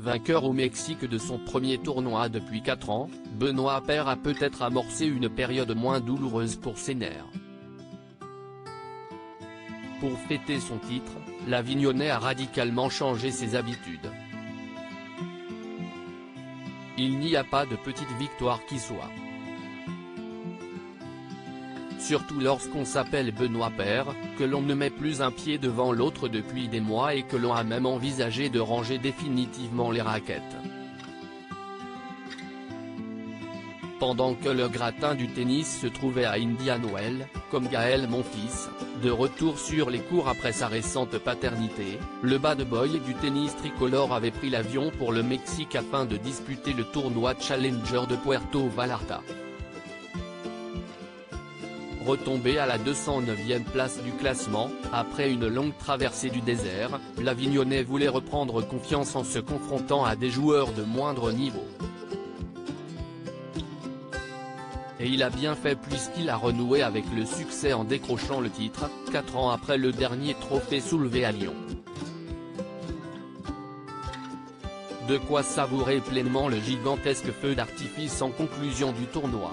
Vainqueur au Mexique de son premier tournoi depuis 4 ans, Benoît Paire a peut-être amorcé une période moins douloureuse pour ses nerfs. Pour fêter son titre, l'Avignonnais a radicalement changé ses habitudes. Il n'y a pas de petite victoire qui soit. Surtout lorsqu'on s'appelle Benoît Paire, que l'on ne met plus un pied devant l'autre depuis des mois et que l'on a même envisagé de ranger définitivement les raquettes. Pendant que le gratin du tennis se trouvait à Indian Wells, comme Gaël Monfils, de retour sur les cours après sa récente paternité, le bad boy du tennis tricolore avait pris l'avion pour le Mexique afin de disputer le tournoi Challenger de Puerto Vallarta. Retombé à la 209e place du classement, après une longue traversée du désert, l'Avignonnais voulait reprendre confiance en se confrontant à des joueurs de moindre niveau. Et il a bien fait puisqu'il a renoué avec le succès en décrochant le titre, 4 ans après le dernier trophée soulevé à Lyon. De quoi savourer pleinement le gigantesque feu d'artifice en conclusion du tournoi.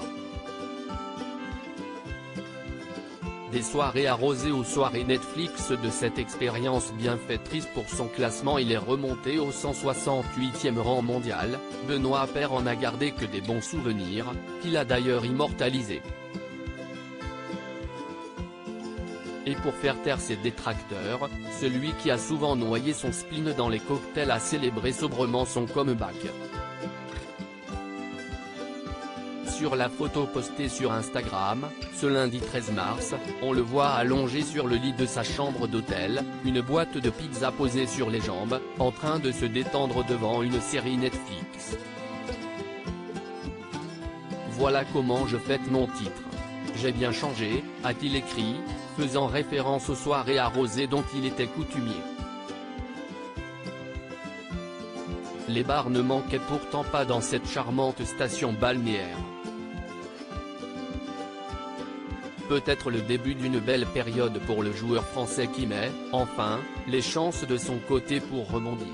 Des soirées arrosées aux soirées Netflix de cette expérience bienfaitrice pour son classement, il est remonté au 168e rang mondial. Benoît Paire en a gardé que des bons souvenirs, qu'il a d'ailleurs immortalisés. Et pour faire taire ses détracteurs, celui qui a souvent noyé son spleen dans les cocktails a célébré sobrement son comeback. Sur la photo postée sur Instagram, ce lundi 13 mars, on le voit allongé sur le lit de sa chambre d'hôtel, une boîte de pizza posée sur les jambes, en train de se détendre devant une série Netflix. Voilà comment je fête mon titre. J'ai bien changé, a-t-il écrit, faisant référence aux soirées arrosées dont il était coutumier. Les bars ne manquaient pourtant pas dans cette charmante station balnéaire. Peut-être le début d'une belle période pour le joueur français qui met, enfin, les chances de son côté pour rebondir.